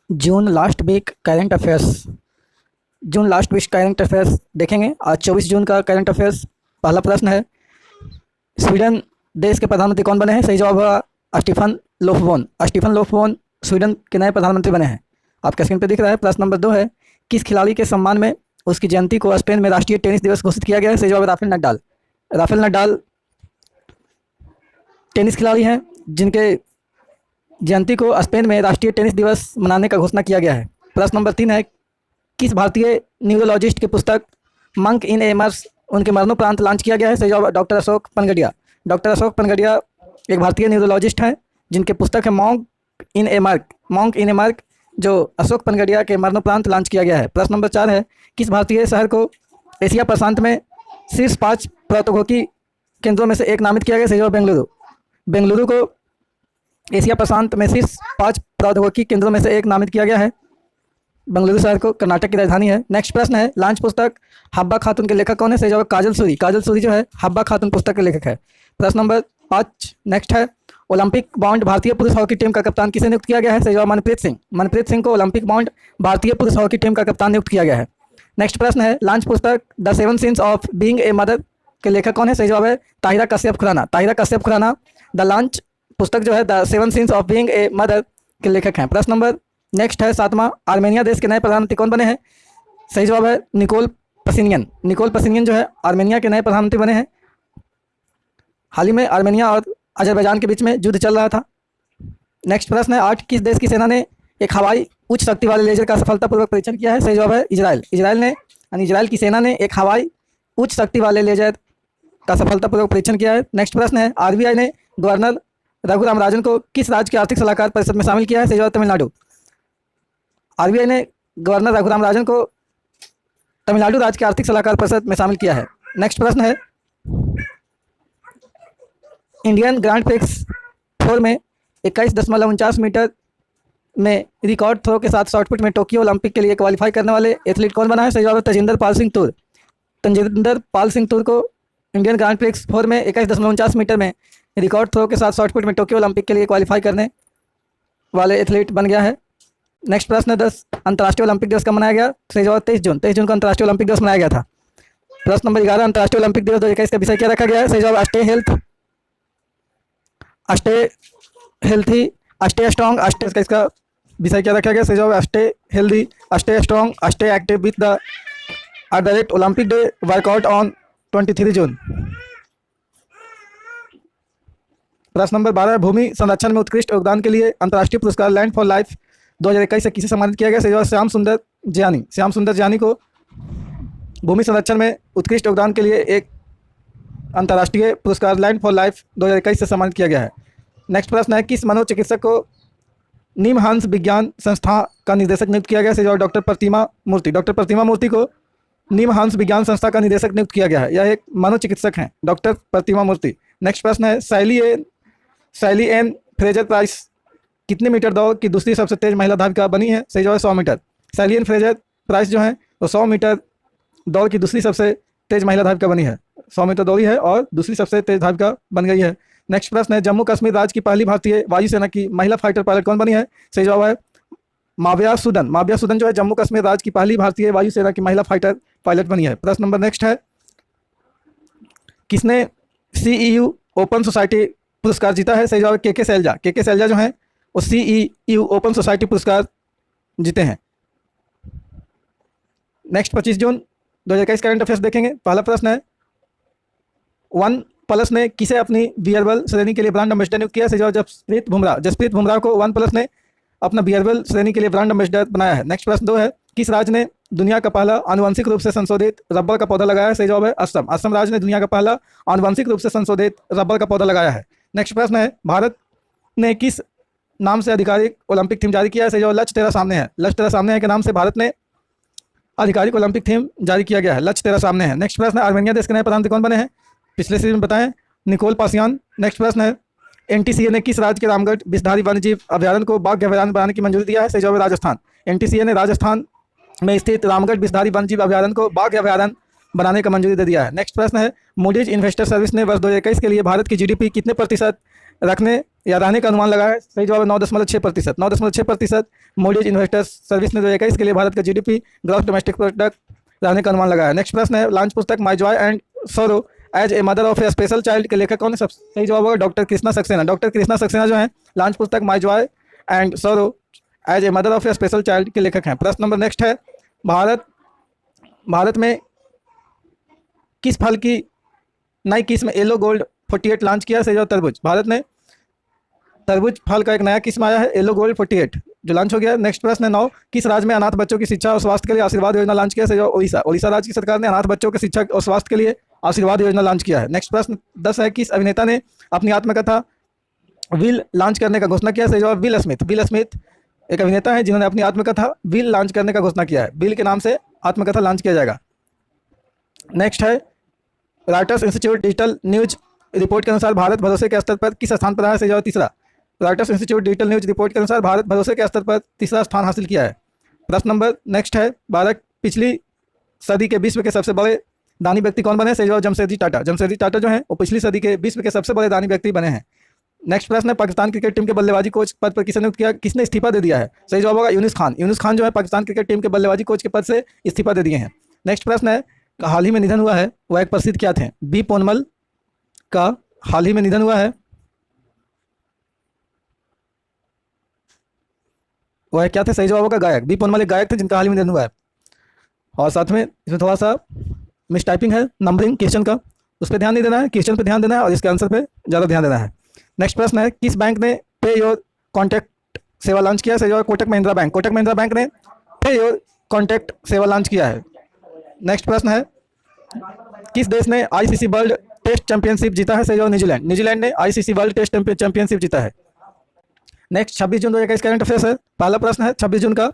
जून last week current affairs. जून last week current affairs देखेंगे। आज 24 जून का करंट अफेयर्स। पहला प्रश्न है, स्वीडन देश के प्रधानमंत्री कौन बने हैं? सही जवाब है स्टीफन लोफबोन। स्टीफन लोफबोन स्वीडन के नए प्रधानमंत्री बने हैं। आपके स्क्रीन पर दिख रहा है। प्रश्न नंबर 2 है, किस खिलाड़ी के सम्मान में उसकी जयंती को स्पेन में राष्ट्रीय टेनिस दिवस घोषित किया गया है? सही जवाब है Rafael Nadal. Rafael Nadal tennis खिलाड़ी हैं जिनके जयंती को स्पेन में राष्ट्रीय टेनिस दिवस मनाने का घोषणा किया गया है। प्रश्न नंबर 3 है, किस भारतीय न्यूरोलॉजिस्ट की पुस्तक मंक इन ए मर्स उनके मरणोपरांत लॉन्च किया गया है? सही जवाब डॉक्टर अशोक पनगडिया। डॉक्टर अशोक पनगडिया एक भारतीय न्यूरोलॉजिस्ट हैं जिनके पुस्तक है मॉन्क इन ए मार्क, जो अशोक पनगडिया के मरणोपरांत लॉन्च किया गया है। प्रश्न नंबर 4 है, किस भारतीय शहर को एशिया प्रशांत में शीर्ष 5 प्रौद्योगिकी केंद्रों में से एक नामित किया गया? सही जवाब बेंगलुरु। बेंगलुरु को एशिया प्रशांत में शीर्ष 5 प्रौद्योगिकी केंद्रों में से एक नामित किया गया है। बेंगलुरु शहर को कर्नाटक की राजधानी है। नेक्स्ट प्रश्न है, लॉन्च पुस्तक हब्बा खातून के लेखक कौन है? सही जवाब काजल सूरी। काजल सूरी जो है हब्बा खातून पुस्तक के लेखक है। प्रश्न नंबर 5 नेक्स्ट है, ओलंपिक बाउंड भारतीय पुरुष हॉकी टीम का कप्तान किसे नियुक्त किया गया है? सही जवाब मनप्रीत सिंह। मनप्रीत सिंह को ओलंपिक बाउंड भारतीय पुरुष हॉकी टीम का कप्तान नियुक्त किया गया है। नेक्स्ट प्रश्न है, लॉन्च पुस्तक the 7 since of being a mother के लेखक कौन है? सही जवाब है ताहिरा कश्यप खुराना। ताहिरा कश्यप खुराना द लॉन्च पुस्तक जो है the 7 since of being a mother के लेखक हैं। प्रश्न नंबर नेक्स्ट है 7वां, आर्मेनिया देश के नए प्रधानमंत्री कौन बने हैं? सही जवाब है निकोल पसिनियन। निकोल पसिनियन जो है आर्मेनिया के नए प्रधानमंत्री बने हैं। हाल ही में आर्मेनिया और अजरबैजान के बीच में युद्ध चल रहा था। नेक्स्ट प्रश्न है 8, किस देश की सेना ने एक हवाई उच्च शक्ति वाले लेजर का सफलतापूर्वक परीक्षण किया है? सही जवाब है इजराइल। इजराइल की सेना ने एक हवाई उच्च शक्ति वाले लेजर का सफलतापूर्वक परीक्षण किया है। नेक्स्ट प्रश्न है, आरबीआई ने गवर्नर रघुराम राजन को किस राज्य के आर्थिक सलाहकार परिषद में शामिल किया है? सही जवाब तमिलनाडु। आरबीआई ने गवर्नर रघुराम राजन को तमिलनाडु राज्य के आर्थिक सलाहकार परिषद में शामिल किया है। नेक्स्ट प्रश्न है, इंडियन ग्रांड प्रिक्स 4 में 21.49 मीटर में रिकॉर्ड थ्रो के साथ शॉर्टपुट में टोक्यो ओलंपिक के लिए क्वालिफाई करने वाले एथलीट कौन बना है? सही जवाब है तजिंदर पाल सिंह तूर। तजिंदर पाल सिंह तूर को इंडियन ग्रांड प्रिक्स 4 में 21.49 मीटर में रिकॉर्ड थ्रो के साथ शॉर्टपुट में टोक्यो ओलंपिक के लिए क्वालिफाई करने वाले एथलीट बन गया है। नेक्स्ट प्रश्न है 10, अंतर्राष्ट्रीय ओलंपिक दिवस कब मनाया गया? सही जवाब 23 जून। 23 जून को अंतर्राष्ट्रीय ओलंपिक दिवस मनाया गया था। प्रश्न नंबर 11, अंतर्राष्ट्रीय ओलंपिक दिवस 2021 का विषय क्या रखा गया है? सही जवाब स्टे हेल्थी स्टे स्ट्रॉन्ग। इसका विषय क्या रखा गया? सही जवाब stay healthy stay strong stay active with the Olympic day workout on 23 जून। प्रश्न नंबर 12, भूमि संरक्षण में उत्कृष्ट योगदान के लिए अंतर्राष्ट्रीय पुरस्कार लैंड फॉर लाइफ 2021 से किसे सम्मानित किया गया? सही जवाब श्याम सुंदर जियानी। श्याम सुंदर जियानी को भूमि संरक्षण में उत्कृष्ट योगदान के लिए एक अंतर्राष्ट्रीय पुरस्कार लैंड फॉर लाइफ 2021 से सम्मानित किया गया है। नेक्स्ट प्रश्न है, किस मनोचिकित्सक को निमहांस विज्ञान संस्था का निदेशक नियुक्त किया गया? सही जवाब डॉक्टर प्रतिमा मूर्ति। डॉक्टर प्रतिमा मूर्ति को निमहांस विज्ञान संस्था का निदेशक नियुक्त किया गया है। यह एक मनोचिकित्सक हैं, डॉक्टर प्रतिमा मूर्ति। नेक्स्ट प्रश्न है, सैली एन फ्रेजर प्राइस कितने मीटर दौड़ की दूसरी सबसे तेज महिला धाविका बनी है? सही जवाब 100 मीटर। सैली एन फ्रेजर प्राइस जो है वो 100 मीटर दौड़ की दूसरी सबसे तेज महिला धाविका बनी है। 100 मीटर दौड़ी है और दूसरी सबसे तेज धाविका बन गई है। नेक्स्ट प्रश्न है, जम्मू कश्मीर राज्य की पहली भारतीय वायुसेना की महिला फाइटर पायलट कौन बनी है? सही जवाब है माविया सूदन। माविया सूदन जो है जम्मू कश्मीर राज्य की पहली भारतीय वायुसेना की महिला फाइटर पायलट बनी है। प्रश्न नंबर नेक्स्ट है, किसने सीईयू ओपन सोसाइटी पुरस्कार जीता है? सही जवाब के सैलजा। के सैलजा जो है वो सीईयू ओपन सोसाइटी पुरस्कार जीते हैं। नेक्स्ट 25 जून 2021 करंट अफेयर्स देखेंगे। पहला प्रश्न है, वन प्लस ने किसे अपनी बियरबल श्रेणी के लिए ब्रांड एम्बेसडर नियुक्त किया? सही जवाब जसप्रीत बुमराह। जसप्रीत बुमराह को वन प्लस ने अपना बियरबल श्रेणी के लिए ब्रांड एम्बेसडर बनाया है। नेक्स्ट प्रश्न 2 है, किस राज्य ने दुनिया का पहला आनुवंशिक रूप से संशोधित रबर का पौधा लगाया है? सही जवाब है असम। असम राज्य ने दुनिया का पहला आनुवंशिक रूप से संशोधित रबर का पौधा लगाया है। नेक्स्ट प्रश्न है, भारत ने किस नाम से आधिकारिक ओलंपिक थीम जारी किया है? सही जवाब लक्ष्य तेरा सामने है। लक्ष्य तेरा सामने है के नाम से भारत ने आधिकारिक ओलंपिक थीम जारी किया गया है। लक्ष्य तेरा सामने है। नेक्स्ट प्रश्न है, आर्मेनिया देश के नए प्रधानमंत्री कौन बने हैं? पिछले सीरीज में बताएं, निकोल पासियान। नेक्स्ट प्रश्न है, एनटीसीए ने किस राज्य के रामगढ़ विषधारी वन्यजीव अभ्यारण्य को बाघ अभ्यारण्य बनाने की मंजूरी दिया है? सही जवाब है राजस्थान। एनटीसीए ने राजस्थान में स्थित रामगढ़ विषधारी वन्यजीव अभ्यारण्य को बाघ अभ्यारण्य बनाने का मंजूरी दे दिया है। नेक्स्ट प्रश्न है, मूडीज इन्वेस्टर सर्विस ने वर्ष 2021 के लिए भारत की जीडीपी कितने प्रतिशत रखने या रहने का अनुमान लगा है। सही जवाब है 9.6%। 9.6% मूडीज इन्वेस्टर्स सर्विस ने 2021 के लिए भारत का जीडीपी ग्रॉस डोमेस्टिक प्रोडक्ट रहने का अनुमान लगाया है। नेक्स्ट प्रश्न है, लॉन्च पुस्तक my joy and sorrow as a mother of a special child के लेखक कौन है? सब सही जवाब होगा डॉक्टर कृष्णा सक्सेना। डॉक्टर कृष्णा सक्सेना जो है लॉन्च पुस्तक my joy and sorrow as a mother of a special child के लेखक हैं। प्रश्न नंबर नेक्स्ट है, भारत में किस फल की नई किस्म येलो गोल्ड 48 लॉन्च किया? सही जवाब तरबूज। भारत में तरबूज फल का एक नया किस्म आया है येलो गोल्ड 48 जो लॉन्च हो गया। नेक्स्ट प्रश्न है 9, किस राज्य में अनाथ बच्चों की शिक्षा और स्वास्थ्य के लिए आशीर्वाद योजना लॉन्च किया? सही जवाब उड़ीसा। उड़ीसा राज्य की सरकार ने अनाथ बच्चों की शिक्षा और स्वास्थ्य के लिए आशीर्वाद योजना लॉन्च किया है। नेक्स्ट प्रश्न 10 है, किस अभिनेता ने अपनी आत्मकथा विल लॉन्च करने का घोषणा किया? सही जवाब विल स्मिथ। विल स्मिथ एक अभिनेता है जिन्होंने अपनी आत्मकथा विल लॉन्च करने का घोषणा किया है। विल के नाम से आत्मकथा लॉन्च किया जाएगा। नेक्स्ट है, Reuters institute digital news report के अनुसार भारत भरोसे के स्तर पर किस स्थान पर है? सही जवाब तीसरा। Reuters institute digital news report के अनुसार भारत भरोसे के स्तर पर तीसरा स्थान हासिल किया है। प्रश्न नंबर नेक्स्ट है, भारत पिछली सदी के विश्व के सबसे बड़े दानी व्यक्ति कौन बने? सही जवाब जमशेदजी टाटा। जमशेदजी टाटा जो है वो पिछली सदी के विश्व के सबसे बड़े दानी व्यक्ति बने हैं। नेक्स्ट प्रश्न है, पाकिस्तान क्रिकेट टीम के बल्लेबाजी कोच पद पर किसने नियुक्त किया? किसने इस्तीफा दे दिया है? सही जवाब होगा यूनुस खान। यूनुस खान जो है पाकिस्तान क्रिकेट टीम के बल्लेबाजी कोच के पद से इस्तीफा दे दिए हैं। नेक्स्ट प्रश्न है, हाल ही में निधन हुआ है वह एक प्रसिद्ध क्या थे? बी पोनमल का हाल ही में निधन हुआ है वह क्या थे? सही जवाब होगा गायक। बी पोनमल एक गायक थे जिनका हाल ही में निधन हुआ है। और साथ में इसमें थोड़ा सा मिस टाइपिंग है नंबरिंग क्वेश्चन का, उस पर ध्यान नहीं देना है, क्वेश्चन पे ध्यान देना है और इसके आंसर पे ज़्यादा ध्यान देना है। नेक्स्ट प्रश्न है, किस बैंक ने पे योर कॉन्टैक्ट सेवा लॉन्च किया? सही जवाब कोटक महिंद्रा बैंक। कोटक महिंद्रा बैंक ने पे योर कॉन्टैक्ट सेवा लॉन्च किया है। नेक्स्ट प्रश्न है, किस देश ने आईसीसी वर्ल्ड टेस्ट चैंपियनशिप जीता है? सही जवाब न्यूजीलैंड। न्यूजीलैंड ने आईसीसी वर्ल्ड टेस्ट चैंपियनशिप जीता है। नेक्स्ट 26 जून 2021 करंट अफेयर्स है। पहला प्रश्न है 26 जून का,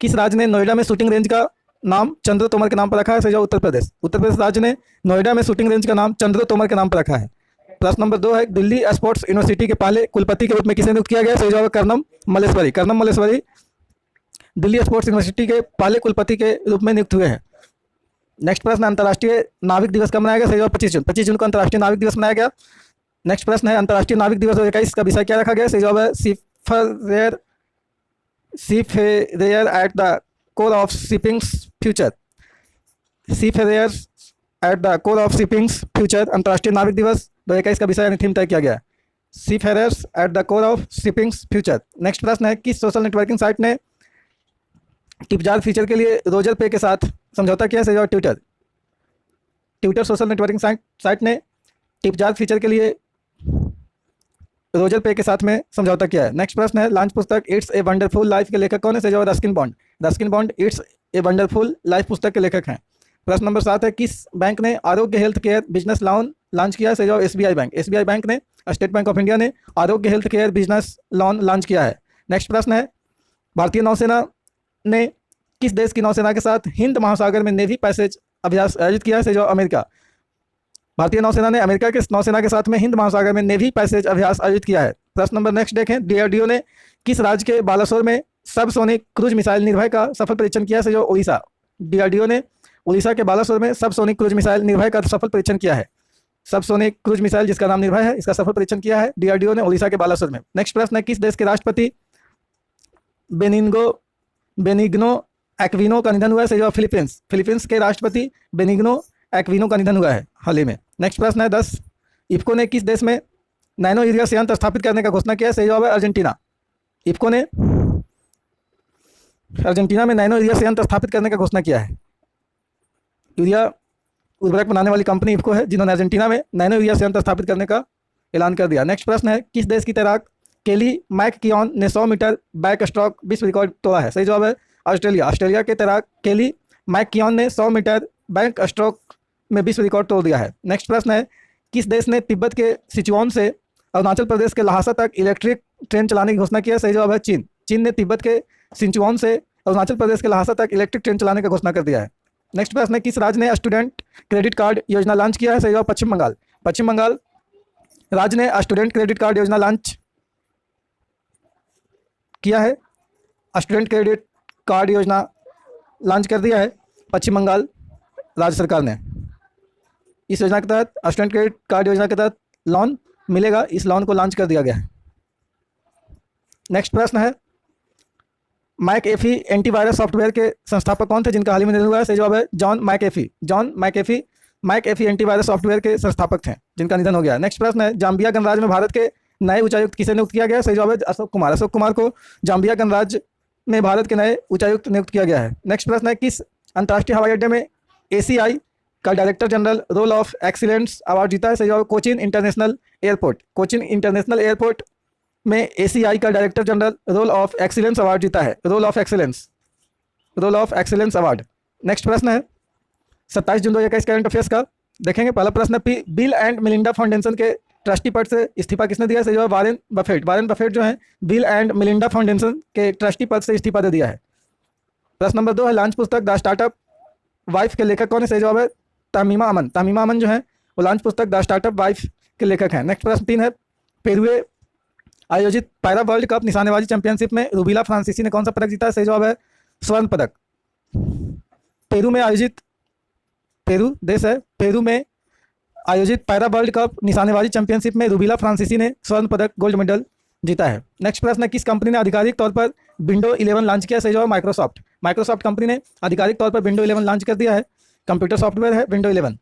किस राज्य ने नोएडा में शूटिंग रेंज का नाम चंद्र तोमर के नाम पर रखा है? सही जवाब उत्तर प्रदेश। उत्तर प्रदेश राज्य ने नोएडा में शूटिंग रेंज का नाम चंद्र तोमर के नाम पर रखा है। प्रश्न नंबर 2 है, दिल्ली स्पोर्ट्स यूनिवर्सिटी के पहले कुलपति के रूप में किसे नियुक्त किया गया? सही जवाब कर्नम मल्लेश्वरी। कर्नम मल्लेश्वरी दिल्ली स्पोर्ट्स यूनिवर्सिटी के पहले कुलपति के रूप में नियुक्त हुए हैं। नेक्स्ट प्रश्न, अंतर्राष्ट्रीय नाविक दिवस कब मनाया गया? सही जवाब 25 जून। 25 जून को अंतर्राष्ट्रीय नाविक दिवस मनाया गया। नेक्स्ट प्रश्न है, अंतर्राष्ट्रीय नाविक दिवस 2021 का विषय क्या रखा गया? सही जवाब है seafarer at the core of shipping's future. Seafarer at the core of shipping's future अंतर्राष्ट्रीय नाविक दिवस 2021 का विषय यानी थीम तय किया गया है। Seafarers at the core of shipping's future. Next प्रश्न है, किस सोशल नेटवर्किंग साइट ने टिप जार फीचर के लिए रोजर पे के साथ समझौता किया? सही जवाब Twitter. Twitter social networking site ने टिप जार फीचर के लिए रोजर पे के साथ में समझौता किया है। नेक्स्ट प्रश्न है, लॉन्च पुस्तक इट्स ए वंडरफुल लाइफ के लेखक कौन है? सही जवाब Ruskin bond. Ruskin bond it's a wonderful life पुस्तक के लेखक हैं। प्रश्न नंबर 7 है, किस बैंक ने आरोग्य health care business loan launch किया? सही जवाब एसबीआई बैंक। एसबीआई बैंक ने, स्टेट बैंक ऑफ इंडिया ने आरोग्य health care business loan launch किया है। नेक्स्ट प्रश्न है, भारतीय नौसेना ने किस देश की नौसेना के साथ हिंद महासागर में नेवी पैसेज अभ्यास आयोजित किया है? सही जवाब अमेरिका। भारतीय नौसेना ने अमेरिका के नौसेना के साथ में हिंद महासागर में नेवी पैसेज अभ्यास आयोजित किया है। प्रश्न नंबर नेक्स्ट देखें, डीआरडीओ ने किस राज्य के बालासोर में सबसोनिक क्रूज मिसाइल निर्भय का सफल परीक्षण किया? सही जवाब उड़ीसा। डीआरडीओ ने उड़ीसा के बालासोर में सबसोनिक क्रूज मिसाइल निर्भय का सफल परीक्षण किया है। सबसोनिक क्रूज मिसाइल जिसका नाम निर्भय है, इसका सफल परीक्षण किया है डीआरडीओ ने उड़ीसा के बालासोर में। नेक्स्ट प्रश्न है, किस देश के राष्ट्रपति बेनिग्नो एक्विनो का निधन हुआ है? सही जवाब फिलीपींस। फिलीपींस के राष्ट्रपति बेनिग्नो एक्विनो का निधन हुआ है हाल ही में। नेक्स्ट प्रश्न है 10, इफ्को ने किस देश में नैनो यूरिया संयंत्र स्थापित करने का घोषणा किया है? सही जवाब है अर्जेंटीना। इफ्को ने अर्जेंटीना में नैनो यूरिया संयंत्र स्थापित करने का घोषणा किया है। यूरिया उर्वरक बनाने वाली कंपनी इफ्को है जिन्होंने अर्जेंटीना में नैनो यूरिया संयंत्र स्थापित करने का ऐलान कर दिया। नेक्स्ट प्रश्न है, किस देश की तैराक केली मैककियोन ने 100 मीटर बैक स्ट्रोक विश्व रिकॉर्ड तोड़ा है? सही जवाब है ऑस्ट्रेलिया। ऑस्ट्रेलिया के तैराक केली मैककियोन ने 100 मीटर बैक स्ट्रोक में विश्व रिकॉर्ड तोड़ दिया है। नेक्स्ट प्रश्न है, किस देश ने तिब्बत के सिचुआन से अरुणाचल प्रदेश के लहासा तक इलेक्ट्रिक ट्रेन चलाने की घोषणा की है? सही जवाब है चीन। चीन ने तिब्बत के सिचुआन से अरुणाचल प्रदेश के लहासा तक इलेक्ट्रिक ट्रेन चलाने का घोषणा कर दिया है। नेक्स्ट प्रश्न है, किस राज्य ने स्टूडेंट क्रेडिट कार्ड योजना लॉन्च किया है? सही जवाब पश्चिम बंगाल। पश्चिम बंगाल राज्य ने स्टूडेंट क्रेडिट कार्ड योजना लॉन्च किया है। स्टूडेंट क्रेडिट कार्ड योजना लॉन्च कर दिया है पश्चिम बंगाल राज्य सरकार ने। इस योजना के तहत स्टूडेंट क्रेडिट कार्ड योजना के तहत लोन मिलेगा, इस लोन को लॉन्च कर दिया गया है। नेक्स्ट प्रश्न है, मैकएफी एंटीवायरस सॉफ्टवेयर के संस्थापक कौन थे जिनका हाल ही में निधन हुआ है? सही जवाब है John McAfee. John McAfee McAfee antivirus software के संस्थापक थे जिनका निधन हो गया। नेक्स्ट प्रश्न है, जाम्बिया गणराज्य में भारत के नए उच्चायुक्त किसे नियुक्त किया गया? सही जवाब है अशोक कुमार। अशोक कुमार को जाम्बिया गणराज्य में भारत के नए उच्चायुक्त नियुक्त किया गया है। नेक्स्ट प्रश्न है, किस अंतर्राष्ट्रीय हवाई अड्डे में एसीआई का director general role of excellence award जीता है? सही जवाब Cochin international airport. Cochin international airport में एसीआई का director general role of excellence award जीता है। Role of excellence award. Next प्रश्न है 27 जून 2021 करंट अफेयर्स का देखेंगे। पहला प्रश्न है, बिल एंड मिलिंडा फाउंडेशन के ट्रस्टी पद से इस्तीफा किसने दिया? सही जवाब वारेन बफेट। वारेन बफेट जो है बिल एंड मिलिंडा फाउंडेशन के ट्रस्टी पद से इस्तीफा दे दिया है। प्रश्न नंबर 2 है, लॉन्च पुस्तक द स्टार्टअप वाइफ के लेखक कौन है? सही जवाब है तमीमा अमन। तमीमा अमन जो है वो लॉन्च पुस्तक द स्टार्टअप वाइफ के लेखक हैं। नेक्स्ट प्रश्न 3 है, पेरुए आयोजित पैरा वर्ल्ड कप निशानेबाजी चैंपियनशिप में रूबिला फ्रांसीसी ने कौन सा पदक जीता है? सही जवाब है स्वर्ण पदक। पेरू में आयोजित, पेरू देश है, पेरू में आयोजित पैरा वर्ल्ड कप निशानेबाजी चैंपियनशिप में रूबिला फ्रांसीसी ने स्वर्ण पदक गोल्ड मेडल जीता है। नेक्स्ट प्रश्न है, किस कंपनी ने आधिकारिक तौर पर विंडो 11 लॉन्च किया? सही जवाब माइक्रोसॉफ्ट। माइक्रोसॉफ्ट कंपनी ने आधिकारिक तौर पर विंडो 11 लॉन्च कर दिया है। कंप्यूटर सॉफ्टवेयर है विंडो 11।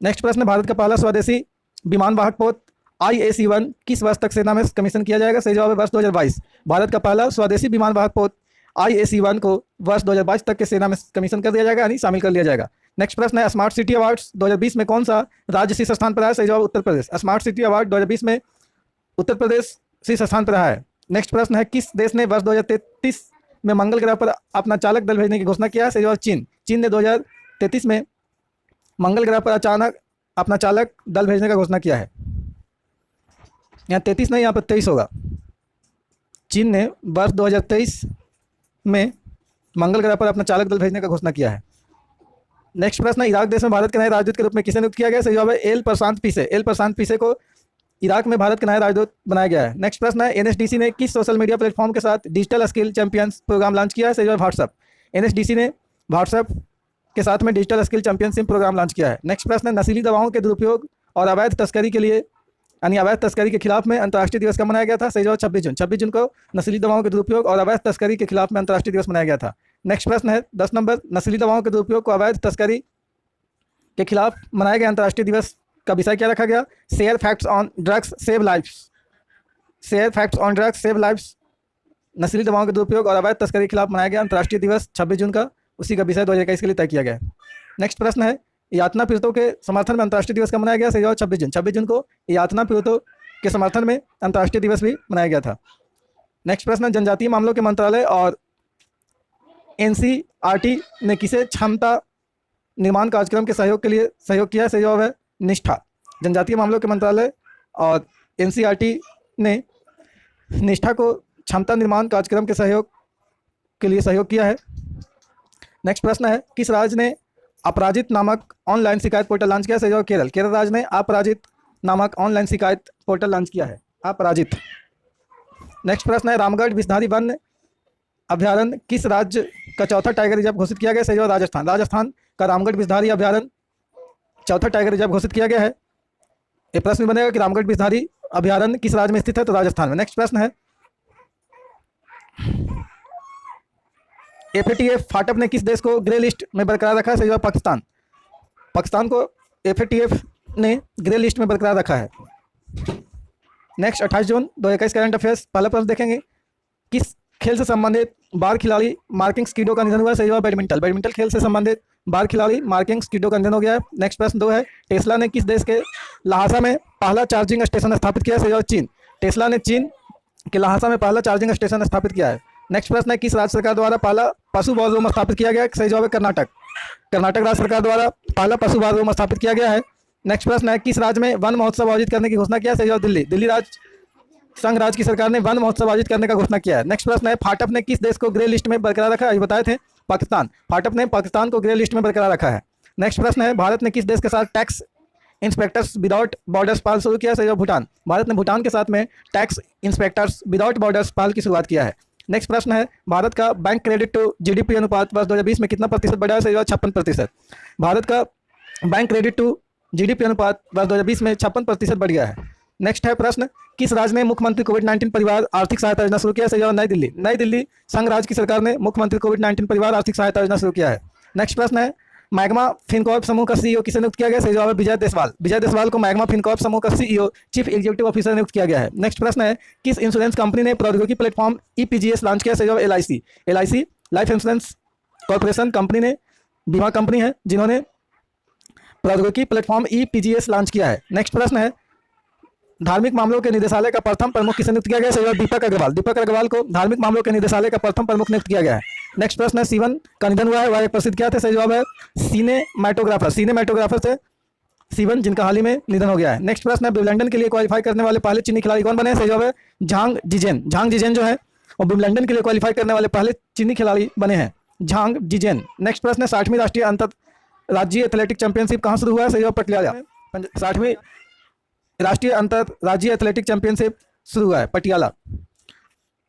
नेक्स्ट प्रश्न, भारत का पहला स्वदेशी विमान वाहक पोत IAC-1 किस वर्ष तक सेना में कमीशन किया जाएगा? सही जवाब है वर्ष 2022। भारत का पहला स्वदेशी विमान वाहक पोत IAC-1 को वर्ष 2022 तक के सेना में कमीशन कर दिया जाएगा, यानी शामिल कर लिया जाएगा। नेक्स्ट प्रश्न है, स्मार्ट सिटी अवार्ड्स 2020 में कौन सा राज्य शीर्ष स्थान पर रहा है? सही जवाब Uttar Pradesh. Smart city award 2020 में उत्तर प्रदेश शीर्ष स्थान पर रहा है। नेक्स्ट प्रश्न है, किस देश ने वर्ष 2033 में मंगल ग्रह पर अपना चालक दल भेजने की घोषणा किया है? सही जवाब चीन। चीन ने 2033 में मंगल ग्रह पर अचानक अपना चालक दल भेजने का घोषणा किया है। यहाँ 33 नहीं, यहाँ पर 23 होगा। चीन ने वर्ष 2023 में मंगल ग्रह पर अपना चालक दल भेजने का घोषणा किया है। नेक्स्ट प्रश्न है, इराक देश में भारत के नए राजदूत के रूप में किसे नियुक्त किया गया? सही जवाब है एल प्रशांत पीसे। एल प्रशांत पीसे को इराक में भारत के नए राजदूत बनाया गया है। नेक्स्ट प्रश्न है, NSDC ने किस सोशल मीडिया प्लेटफॉर्म के साथ digital skill champions programme launch किया है? सही जवाब व्हाट्सएप। NSDC ने व्हाट्सएप के साथ में digital skill championship programme launch किया है। नेक्स्ट प्रश्न है, नशीली दवाओं के दुरुपयोग और अवैध तस्करी के लिए यानी अवैध तस्करी के खिलाफ में अंतर्राष्ट्रीय दिवस कब मनाया गया था? सही जवाब 26 जून। 26 जून को नशीली दवाओं के दुरुपयोग और अवैध तस्करी के खिलाफ में अंतर्राष्ट्रीय दिवस मनाया गया था। नेक्स्ट प्रश्न है 10 नंबर, नशीली दवाओं के दुरुपयोग को अवैध तस्करी के खिलाफ मनाए गए अंतर्राष्ट्रीय दिवस का विषय क्या रखा गया? Share facts on drugs save lives. Share facts on drugs save lives नशीली दवाओं के दुरुपयोग और अवैध तस्करी के खिलाफ मनाया गया अंतर्राष्ट्रीय दिवस 26 जून का, उसी का विषय 2021 के लिए तय किया गया है। नेक्स्ट प्रश्न है, यातना पीड़ितों के समर्थन में अंतर्राष्ट्रीय दिवस कब मनाया गया? सही जवाब 26 जून। 26 जून को यातना पीड़ितों के समर्थन में अंतर्राष्ट्रीय दिवस भी मनाया गया था। नेक्स्ट प्रश्न है, जनजातीय मामलों के मंत्रालय और NCERT ने किसे क्षमता निर्माण कार्यक्रम के सहयोग के लिए सहयोग किया? सही जवाब है निष्ठा। जनजातीय मामलों के मंत्रालय और NCERT ने निष्ठा को क्षमता निर्माण कार्यक्रम के सहयोग के लिए सहयोग किया है। नेक्स्ट प्रश्न है, किस राज्य ने अपराजित नामक ऑनलाइन शिकायत पोर्टल लॉन्च किया? सही जवाब केरल। केरल राज्य ने अपराजित नामक ऑनलाइन शिकायत पोर्टल लॉन्च किया है, अपराजित। नेक्स्ट प्रश्न है, रामगढ़ विषधारी वन अभ्यारण्य किस राज्य का चौथा टाइगर रिजर्व घोषित किया गया? सही जवाब राजस्थान। राजस्थान का रामगढ़ विषधारी अभ्यारण्य चौथा टाइगर रिजर्व घोषित किया गया है। ये प्रश्न बनेगा कि रामगढ़ विषधारी अभ्यारण्य किस राज्य में स्थित है? तो राजस्थान में। नेक्स्ट प्रश्न है, FATF फाटअप ने किस देश को ग्रे लिस्ट में बरकरार रखा है? सही जवाब पाकिस्तान। पाकिस्तान को FATF ने ग्रे लिस्ट में बरकरार रखा है। नेक्स्ट 28 जून 2021 करंट अफेयर्स, पहला प्रश्न देखेंगे, किस खेल से संबंधित बार खिलाड़ी मार्किंग स्कीडो का निधन हुआ? सही जवाब बैडमिंटन। बैडमिंटन खेल से संबंधित बार खिलाड़ी मार्किंग स्कीडो का निधन हो गया है। नेक्स्ट प्रश्न 2 है, टेस्ला ने किस देश के लहासा में पहला चार्जिंग स्टेशन स्थापित किया है? सही जवाब चीन। टेस्ला ने चीन के लहासा में पहला चार्जिंग स्टेशन स्थापित किया है। नेक्स्ट प्रश्न है, किस राज्य सरकार द्वारा पहला पशु बॉल स्थापित किया गया? सही जवाब है कर्नाटक। कर्नाटक राज्य सरकार द्वारा पहला पशु बॉल स्थापित किया गया है। नेक्स्ट प्रश्न है, किस राज्य में वन महोत्सव आयोजित करने की घोषणा किया? सही जवाब दिल्ली। दिल्ली राज्य संघ राज्य की सरकार ने वन महोत्सव आयोजित करने का घोषणा किया है। नेक्स्ट प्रश्न है, फाटअप ने किस देश को ग्रे लिस्ट में बरकरार रखा है? ये बताए थे पाकिस्तान। फाटअप ने पाकिस्तान को ग्रे लिस्ट में बरकरार रखा है। नेक्स्ट प्रश्न है, भारत ने किस देश के साथ टैक्स इंस्पेक्टर्स विदाउट बॉर्डर्स पाल शुरू किया? सही जवाब भूटान। भारत ने भूटान के साथ में टैक्स इंस्पेक्टर्स विदाउट बॉर्डर्स पाल की शुरुआत किया है। नेक्स्ट प्रश्न है, भारत का बैंक क्रेडिट टू GDP अनुपात वर्ष 2020 में कितना प्रतिशत बढ़ा है? सही जवाब 56%। भारत का बैंक क्रेडिट टू GDP अनुपात वर्ष 2020 में 56% बढ़ गया है। नेक्स्ट है प्रश्न, किस राज्य ने मुख्यमंत्री कोविड-19 परिवार आर्थिक सहायता योजना शुरू किया? सही जवाब नई दिल्ली। नई दिल्ली संघ राज्य की सरकार ने मुख्यमंत्री कोविड-19 परिवार आर्थिक सहायता योजना शुरू किया है। नेक्स्ट प्रश्न है, मैग्मा फिनकॉर्प समूह का सीईओ किसे नियुक्त किया गया? सही जवाब है विजय देसवाल। विजय देसवाल को मैग्मा फिनकॉर्प समूह का सीईओ चीफ एग्जीक्यूटिव ऑफिसर नियुक्त किया गया है। नेक्स्ट प्रश्न है, किस इंश्योरेंस कंपनी ने प्रौद्योगिकी प्लेटफॉर्म ईपीजीएस लॉन्च किया? सही जवाब LIC. LIC life insurance corporation company ने बीमा कंपनी है जिन्होंने प्रौद्योगिकी प्लेटफॉर्म ईपीजीएस लॉन्च किया है। नेक्स्ट प्रश्न है, धार्मिक मामलों के निदेशालय का प्रथम प्रमुख किसे नियुक्त किया गया? सही जवाब दीपक अग्रवाल। दीपक अग्रवाल को धार्मिक मामलों के निदेशालय का प्रथम प्रमुख नियुक्त किया गया है। नेक्स्ट प्रश्न है, सीवन का निधन हुआ है, वह एक प्रसिद्ध क्या थे? सही जवाब है सिनेमैटोग्राफर। सिनेमैटोग्राफर से सीवन, जिनका हाल ही में निधन हो गया है। नेक्स्ट प्रश्न है, विंबलडन के लिए क्वालिफाई करने वाले पहले चीनी खिलाड़ी कौन बने? सही जवाब है झांग जिजेन। झांग जिजेन जो है वो विंबलडन के लिए क्वालिफाई करने वाले पहले चीनी खिलाड़ी बने हैं, झांग जिजेन। नेक्स्ट प्रश्न है, 60वीं राष्ट्रीय अंतरराज्यीय एथलेटिक चैंपियनशिप कहाँ शुरू हुआ है? सही जवाब पटियाला। 60वीं राष्ट्रीय अंतरराज्यीय एथलेटिक चैंपियनशिप शुरू हुआ है पटियाला।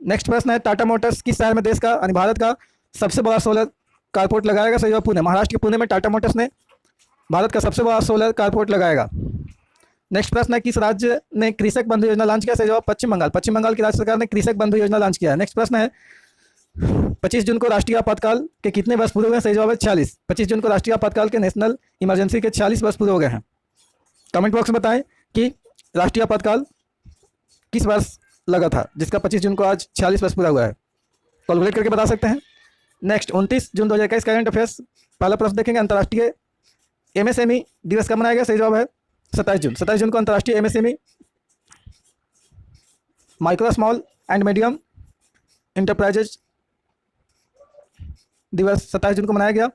नेक्स्ट प्रश्न है, टाटा मोटर्स किस शहर में देश का यानी भारत का सबसे बड़ा सोलर कारपोर्ट लगाएगा? सही जवाब पुणे। महाराष्ट्र के पुणे में टाटा मोटर्स ने भारत का सबसे बड़ा सोलर कारपोर्ट लगाएगा। नेक्स्ट प्रश्न है, किस राज्य ने कृषक बंधु योजना लॉन्च किया? सही जवाब पश्चिम बंगाल। पश्चिम बंगाल की राज्य सरकार ने कृषक बंधु योजना लॉन्च किया है। नेक्स्ट प्रश्न है, 25 जून को राष्ट्रीय आपातकाल के कितने वर्ष पूरे हुए हैं? सही जवाब है 46। 25 जून को राष्ट्रीय आपातकाल के नेशनल इमरजेंसी के 46 वर्ष पूरे हो गए हैं। कमेंट बॉक्स में बताएं कि राष्ट्रीय आपातकाल किस वर्ष लगा था जिसका 25 जून को आज 46 वर्ष पूरा हुआ है, कैलकुलेट करके बता सकते हैं। नेक्स्ट 29 जून 2021 करंट अफेयर्स पहला प्रश्न देखेंगे, अंतर्राष्ट्रीय एमएसएमई दिवस कब मनाया गया? सही जवाब है 27 जून। 27 जून को अंतर्राष्ट्रीय MSME micro small and medium enterprises दिवस 27 जून को मनाया गया।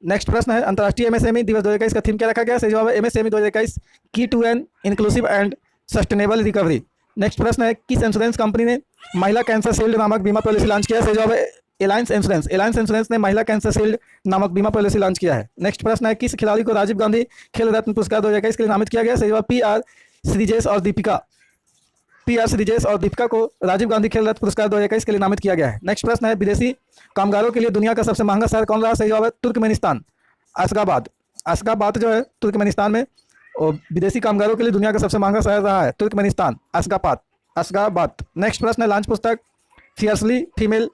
नेक्स्ट प्रश्न है, अंतर्राष्ट्रीय एमएसएमई दिवस 2021 का थीम क्या रखा गया? सही जवाब है एमएसएमई 2021 की to an inclusive and sustainable recovery. Next प्रश्न है, किस इंश्योरेंस कंपनी ने महिला कैंसर शील्ड नामक बीमा पॉलिसी लॉन्च किया? सही जवाब है एलायंस इंश्योरेंस। एलायंस इंश्योरेंस ने महिला कैंसर शील्ड नामक बीमा पॉलिसी लॉन्च किया है। नेक्स्ट प्रश्न है, किस खिलाड़ी को राजीव गांधी खेल रत्न पुरस्कार 2021 के लिए नामित किया गया? सही जवाब पीआर श्रीजेश और दीपिका। पीआर श्रीजेश और दीपिका को राजीव गांधी खेल रत्न पुरस्कार 2021 के लिए नामित किया गया है। नेक्स्ट प्रश्न है, विदेशी कामगारों के लिए दुनिया का सबसे महंगा शहर कौन रहा? सही जवाब है तुर्कमेनिस्तान, अशगाबाद। अशगाबाद जो है तुर्कमेनिस्तान में, और विदेशी कामगारों के लिए दुनिया का सबसे महंगा शहर रहा है तुर्कमेनिस्तान, अशगाबाद। अशगाबाद। नेक्स्ट प्रश्न है, लॉन्च पुस्तक fiercely female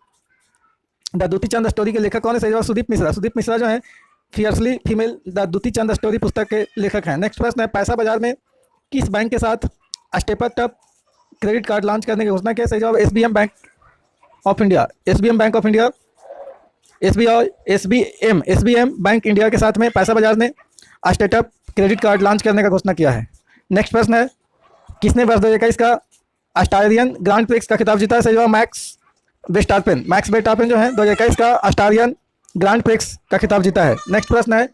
the Dutee Chand story के लेखक कौन है? सही जवाब सुदीप मिश्रा। सुदीप मिश्रा जो है fiercely female the Dutee Chand story पुस्तक के लेखक हैं। नेक्स्ट प्रश्न है, पैसा बाजार में किस बैंक के साथ स्टेपर टप क्रेडिट कार्ड लॉन्च करने की घोषणा की? सही जवाब SBM bank of India. SBM bank of India, SBM bank India के साथ में पैसा बाजार ने स्टेटअप क्रेडिट कार्ड लॉन्च करने का घोषणा किया है। नेक्स्ट प्रश्न है, किसने वर्ष 2021 का ऑस्ट्रेलियन ग्रांड प्रिक्स का खिताब जीता है? सही जवाब मैक्स वेस्टापेन। मैक्स वेस्टापेन जो है 2021 का ऑस्ट्रेलियन ग्रांड प्रिक्स का खिताब जीता है। नेक्स्ट प्रश्न है,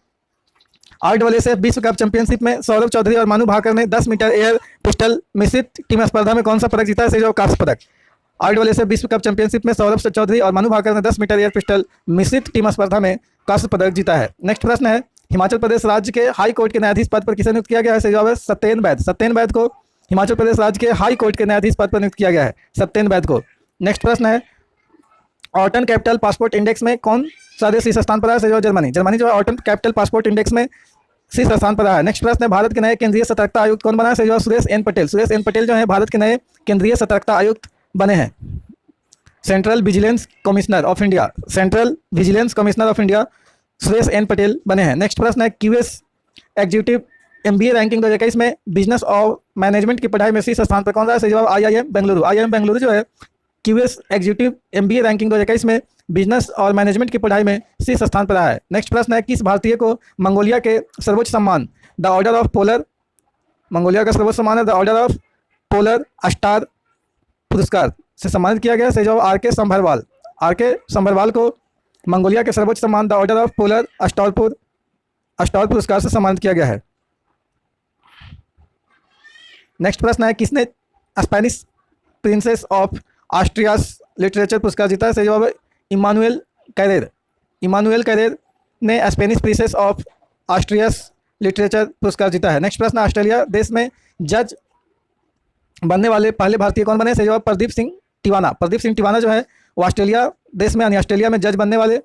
आईडब्ल्यूएसएफ विश्व कप चैंपियनशिप में सौरभ चौधरी और मनु भाकर ने 10 मीटर एयर पिस्टल मिश्रित टीम स्पर्धा में कौन सा पदक जीता है? सही जवाब कांस्य पदक। आईडब्ल्यूएसएफ विश्व कप चैंपियनशिप में सौरभ चौधरी और मनु भाकर ने 10 मीटर एयर पिस्टल मिश्रित टीम स्पर्धा में कांस्य पदक जीता है। नेक्स्ट प्रश्न है, हिमाचल प्रदेश राज्य के हाई कोर्ट के न्यायाधीश पद पर किसे नियुक्त किया गया है? सही जवाब है सत्येन वैद। सत्येन वैद को हिमाचल प्रदेश राज्य के हाई कोर्ट के न्यायाधीश पद पर नियुक्त किया गया है, सत्येन वैद को। नेक्स्ट प्रश्न है, ऑर्टन कैपिटल पासपोर्ट इंडेक्स में कौन सा देश शीर्ष स्थान पर है? सही जवाब जर्मनी। जर्मनी जो है ऑर्टन कैपिटल पासपोर्ट इंडेक्स में शीर्ष स्थान पर है। नेक्स्ट प्रश्न है, भारत के नए केंद्रीय सतर्कता आयुक्त कौन बना है? सही जवाब सुरेश एन पटेल। सुरेश एन पटेल जो है भारत के नए केंद्रीय सतर्कता आयुक्त बने हैं, central vigilance commissioner of India. Central vigilance commissioner of India Suresh N Patel बने हैं। नेक्स्ट प्रश्न है, क्यूएस एग्जीक्यूटिव एमबीए रैंकिंग 2021 में बिजनेस और मैनेजमेंट की पढ़ाई में शीर्ष स्थान पर कौन रहा है? सही जवाब आईआईएम बेंगलुरु। आईआईएम बेंगलुरु जो है क्यूएस एग्जीक्यूटिव एमबीए रैंकिंग 2021 में बिजनेस और मैनेजमेंट की पढ़ाई में शीर्ष स्थान पर रहा है। नेक्स्ट प्रश्न है, किस भारतीय को मंगोलिया के सर्वोच्च सम्मान the order of polar, Mongolia का सर्वोच्च सम्मान है the order of polar star पुरस्कार से सम्मानित किया गया? सही जवाब आरके संभरवाल। आरके संभरवाल को मंगोलिया के सर्वोच्च सम्मान the order of polar star पुरस्कार से सम्मानित किया गया है। नेक्स्ट प्रश्न है, किसने Spanish princess of Austria literature पुरस्कार जीता है? सही जवाब है इमानुएल कैरेर। इमानुएल कैरेर ने Spanish princess of Austria literature पुरस्कार जीता है। नेक्स्ट प्रश्न, ऑस्ट्रेलिया देश में जज बनने वाले पहले भारतीय कौन बने? सही जवाब प्रदीप सिंह टिवाना। प्रदीप सिंह टिवाना जो है वो ऑस्ट्रेलिया देश में यानी ऑस्ट्रेलिया में जज बनने वाले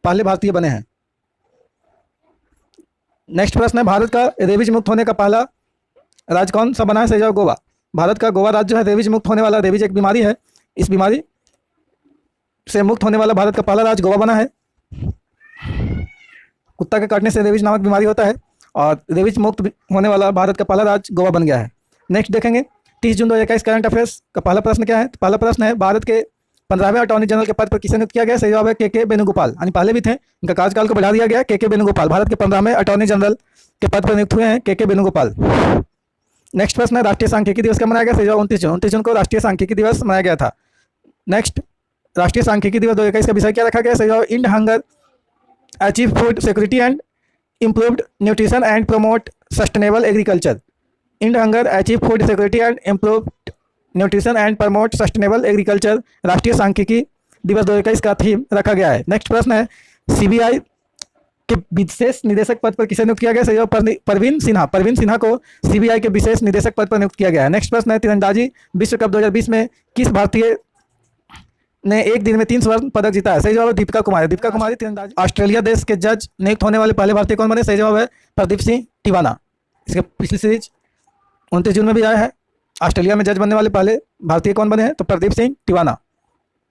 पहले भारतीय बने हैं। नेक्स्ट प्रश्न है, भारत का रेबीज मुक्त होने का पहला राज्य कौन सा बना है? सही जवाब गोवा। भारत का गोवा राज्य जो है रेबीज मुक्त होने वाला, रेबीज एक बीमारी है, इस बीमारी से मुक्त होने वाला भारत का पहला राज्य गोवा बना है। कुत्ता के काटने से रेबीज नामक बीमारी होता है और रेबीज मुक्त होने वाला भारत का पहला राज्य गोवा बन गया है। नेक्स्ट देखेंगे 30 जून 2021 करंट अफेयर्स का पहला प्रश्न क्या है? तो पहला प्रश्न है, भारत के 15वें अटॉर्नी जनरल के पद पर किसे नियुक्त किया गया? सही जवाब है के वेणुगोपाल। यानी पहले भी थे, इनका कार्यकाल को बढ़ा दिया गया। के वेणुगोपाल भारत के 15वें अटॉर्नी जनरल के पद पर नियुक्त हुए हैं के वेणुगोपाल। नेक्स्ट प्रश्न है, राष्ट्रीय सांख्यिकी दिवस कब मनाया गया? सही जवाब 29 जून को राष्ट्रीय सांख्यिकी दिवस मनाया गया था। नेक्स्ट, राष्ट्रीय सांख्यिकी दिवस 2021 का विषय क्या रखा गया? सही जवाब end hunger, achieve food security and improved nutrition and promote sustainable agriculture. End hunger, achieve food security and improved nutrition and promote sustainable agriculture राष्ट्रीय सांख्यिकी दिवस 2021 का थीम रखा गया है। नेक्स्ट प्रश्न है, सीबीआई के विशेष निदेशक पद पर किसे नियुक्त किया गया? सही जवाब परवीन सिन्हा। परवीन सिन्हा को सीबीआई के विशेष निदेशक पद पर नियुक्त किया गया है। नेक्स्ट प्रश्न है, तीरंदाजी विश्व कप 2020 में किस भारतीय ने एक दिन में 3 स्वर्ण पदक जीता है? सही जवाब है दीपिका कुमारी। दीपिका कुमारी तीरंदाजी। ऑस्ट्रेलिया देश के जज नियुक्त होने वाले पहले भारतीय कौन बने? सही जवाब है प्रदीप सिंह टिवाना। इसके पिछली सीरीज 29 जून में भी आया है। ऑस्ट्रेलिया में जज बनने वाले पहले भारतीय कौन बने हैं? तो प्रदीप सिंह टिवाना।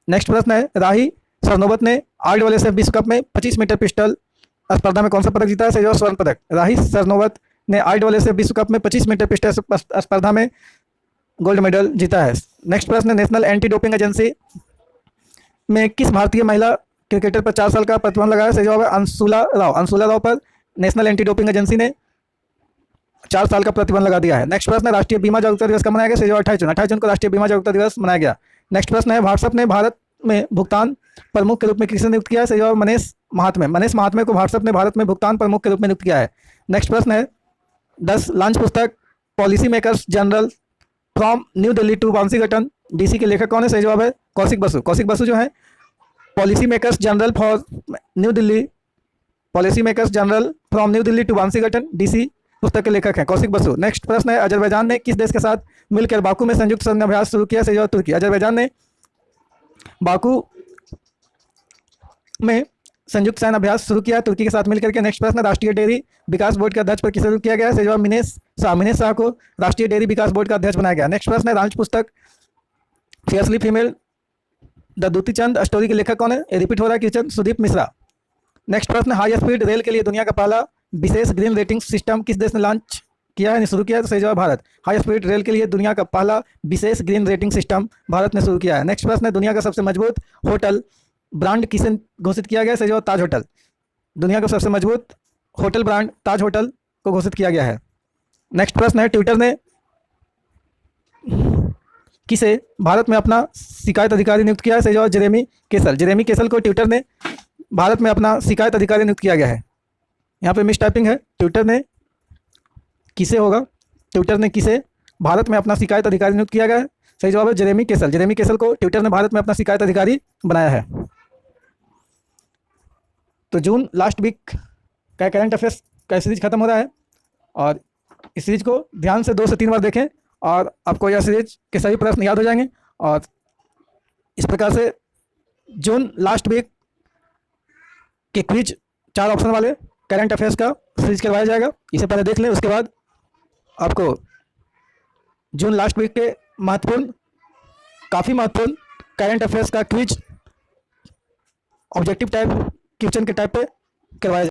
नेक्स्ट प्रश्न है, राही सरनोबत ने IWSF विश्व कप में 25 मीटर पिस्टल स्पर्धा में कौन सा पदक जीता है? सही जवाब स्वर्ण पदक। राही सरनोबत ने IWSF विश्व कप में 25 मीटर पिस्टल स्पर्धा में गोल्ड मेडल जीता है। नेक्स्ट प्रश्न है, नेशनल एंटी डोपिंग एजेंसी में किस भारतीय महिला क्रिकेटर पर 4 साल का प्रतिबंध लगाया? सही जवाब है अंशुला राव। अंशुला राव पर नेशनल एंटी डोपिंग एजेंसी ने 4 साल का प्रतिबंध लगा दिया है। नेक्स्ट प्रश्न है, राष्ट्रीय बीमा जागरूकता दिवस कब मनाया गया? सही जवाब 28 जून को राष्ट्रीय बीमा जागरूकता दिवस मनाया गया। नेक्स्ट प्रश्न है, व्हाट्सएप ने भारत में भुगतान प्रमुख के रूप में किसे नियुक्त किया है? सही जवाब मनीष महात्मे। मनीष महात्मे को व्हाट्सएप ने भारत में भुगतान प्रमुख के रूप में नियुक्त किया है। नेक्स्ट प्रश्न है, 10 लॉन्च पुस्तक policy makers general from new Delhi to Washington DC के लेखक कौन है? सही जवाब है कौशिक बसु। कौशिक बसु जो है policy makers general for new Delhi, policy makers general from new Delhi to Washington DC पुस्तक के लेखक हैं कौशिक बसु। नेक्स्ट प्रश्न है, अजरबैजान ने किस देश के साथ मिलकर बाकू में संयुक्त सैन्य अभ्यास शुरू किया? सही जवाब तुर्की। अजरबैजान ने बाकू में संयुक्त सैन्य अभ्यास शुरू किया तुर्की के साथ मिलकर के। नेक्स्ट प्रश्न, राष्ट्रीय डेयरी विकास बोर्ड के अध्यक्ष पर किसे नियुक्त किया गया? सही जवाब मिनेश शाह। मिनेश शाह को राष्ट्रीय डेयरी विकास बोर्ड का अध्यक्ष बनाया गया। नेक्स्ट प्रश्न है, रांच पुस्तक fiercely female the Dutee Chand story के लेखक कौन है? रिपीट हो रहा है क्वेश्चन, सुदीप मिश्रा। नेक्स्ट प्रश्न, हाई स्पीड रेल के लिए दुनिया का पहला विशेष ग्रीन रेटिंग सिस्टम किस देश ने लॉन्च किया है, शुरू किया है? तो सही जवाब भारत। हाई स्पीड रेल के लिए दुनिया का पहला विशेष ग्रीन रेटिंग सिस्टम भारत ने शुरू किया है। नेक्स्ट प्रश्न है, दुनिया का सबसे मजबूत होटल ब्रांड किसे घोषित किया गया? सही जवाब ताज होटल। दुनिया का सबसे मजबूत होटल ब्रांड ताज होटल को घोषित किया गया है। नेक्स्ट प्रश्न है, ट्विटर ने किसे भारत में अपना शिकायत अधिकारी नियुक्त किया है? सही जवाब जेरेमी केसल। जेरेमी केसल को ट्विटर ने भारत में अपना शिकायत अधिकारी नियुक्त किया गया है। यहाँ पे मिस टाइपिंग है, ट्विटर ने किसे होगा, ट्विटर ने किसे भारत में अपना शिकायत अधिकारी नियुक्त किया गया है? सही जवाब है जेरेमी केसल। जेरेमी केसल को ट्विटर ने भारत में अपना शिकायत अधिकारी बनाया है। तो जून लास्ट वीक का करंट अफेयर्स का सीरीज खत्म हो रहा है और इस सीरीज को ध्यान से 2 से 3 बार देखें और आपको यह सीरीज के सभी प्रश्न याद हो जाएंगे। और इस प्रकार से जून लास्ट वीक के क्विज 4 ऑप्शन वाले करंट अफेयर्स का सीरीज करवाया जाएगा। इसे पहले देख लें, उसके बाद आपको जून लास्ट वीक के महत्वपूर्ण, काफ़ी महत्वपूर्ण करंट अफेयर्स का क्विज ऑब्जेक्टिव टाइप क्वेश्चन के टाइप पे करवाया